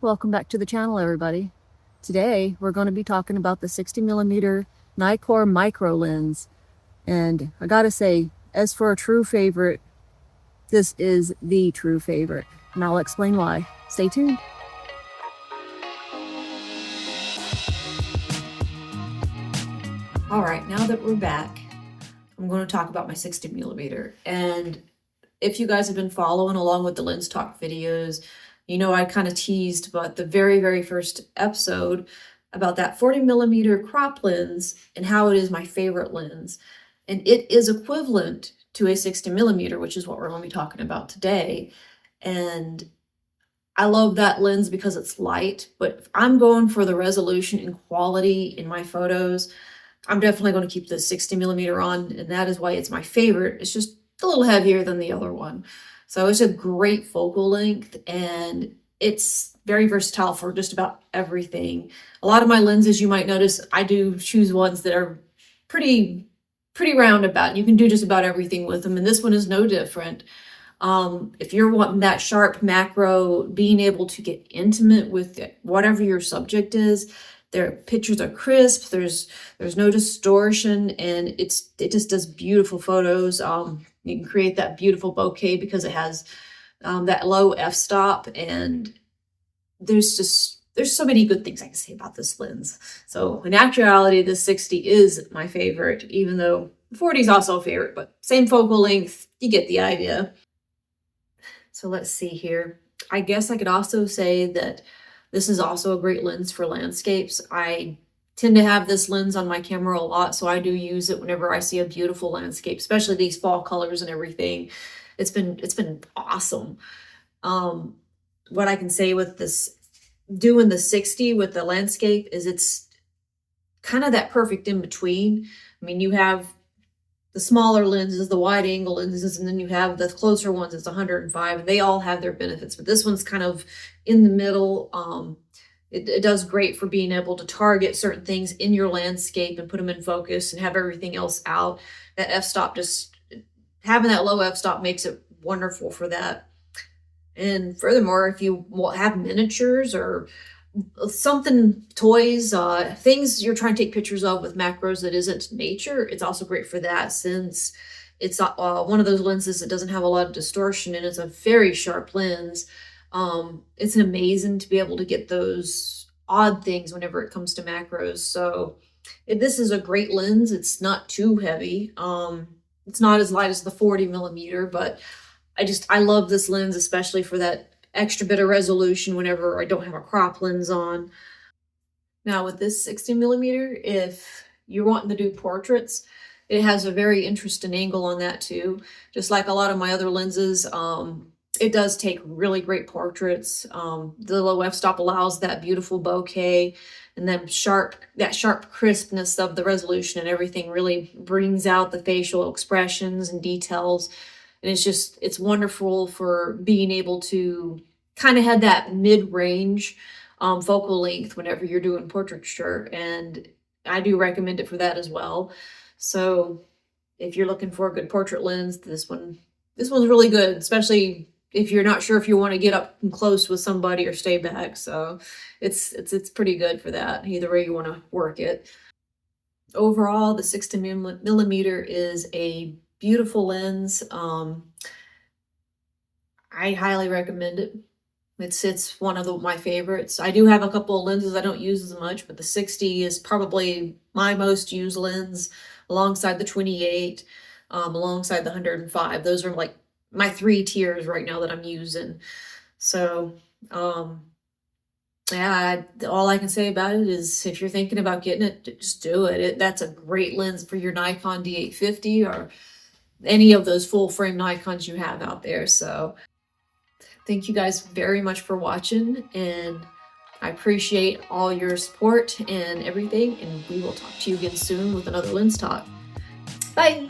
Welcome back to the channel, everybody. Today we're going to be talking about the 60mm Nikkor Micro lens, and I gotta say, as for a true favorite, this is the true favorite, and I'll explain why. Stay tuned. All right, now that we're back, I'm going to talk about my 60mm. And if you guys have been following along with the lens talk videos, you know I kind of teased about the very first episode about that 40mm crop lens and how it is my favorite lens. And it is equivalent to a 60mm, which is what we're going to be talking about today. And I love that lens because it's light, but if I'm going for the resolution and quality in my photos, I'm definitely going to keep the 60mm on, and that is why it's my favorite. It's just a little heavier than the other one. So it's a great focal length, and it's very versatile for just about everything. A lot of my lenses, you might notice, I do choose ones that are pretty roundabout. You can do just about everything with them, and this one is no different. If you're wanting that sharp macro, being able to get intimate with whatever your subject is, their pictures are crisp, there's no distortion, and it just does beautiful photos. You can create that beautiful bokeh because it has that low f-stop, and there's so many good things I can say about this lens. So in actuality, the 60 is my favorite, even though the 40 is also a favorite, but same focal length, you get the idea. So let's see here. I guess I could also say that this is also a great lens for landscapes. I tend to have this lens on my camera a lot, so I do use it whenever I see a beautiful landscape, especially these fall colors and everything. It's been awesome. What I can say with this, doing the 60 with the landscape, is it's kind of that perfect in between. I mean, you have the smaller lenses, the wide angle lenses, and then you have the closer ones, it's 105, and they all have their benefits, but this one's kind of in the middle. It does great for being able to target certain things in your landscape and put them in focus and have everything else out. That f-stop, just having that low f-stop makes it wonderful for that. And furthermore, if you have miniatures or something, toys, things you're trying to take pictures of with macros that isn't nature, it's also great for that, since it's one of those lenses that doesn't have a lot of distortion and it's a very sharp lens. It's amazing to be able to get those odd things whenever it comes to macros. So this is a great lens. It's not too heavy. It's not as light as the 40mm, but I love this lens, especially for that extra bit of resolution whenever I don't have a crop lens on. Now with this 60mm, if you're wanting to do portraits, it has a very interesting angle on that too. Just like a lot of my other lenses, it does take really great portraits. The low f-stop allows that beautiful bokeh, and then that sharp crispness of the resolution and everything really brings out the facial expressions and details. And it's wonderful for being able to kind of have that mid-range focal length whenever you're doing portraiture. And I do recommend it for that as well. So if you're looking for a good portrait lens, this one's really good, especially if you're not sure if you want to get up close with somebody or stay back. So it's pretty good for that, either way you want to work it. Overall, the 60mm is a beautiful lens. I highly recommend it. It's one of my favorites. I do have a couple of lenses I don't use as much, but the 60 is probably my most used lens, alongside the 28, alongside the 105. Those are like my 3 tiers right now that I'm using. So yeah, all I can say about it is, if you're thinking about getting it, just do it. That's a great lens for your Nikon D850 or any of those full frame Nikons you have out there. So thank you guys very much for watching, and I appreciate all your support and everything, and we will talk to you again soon with another lens talk. Bye.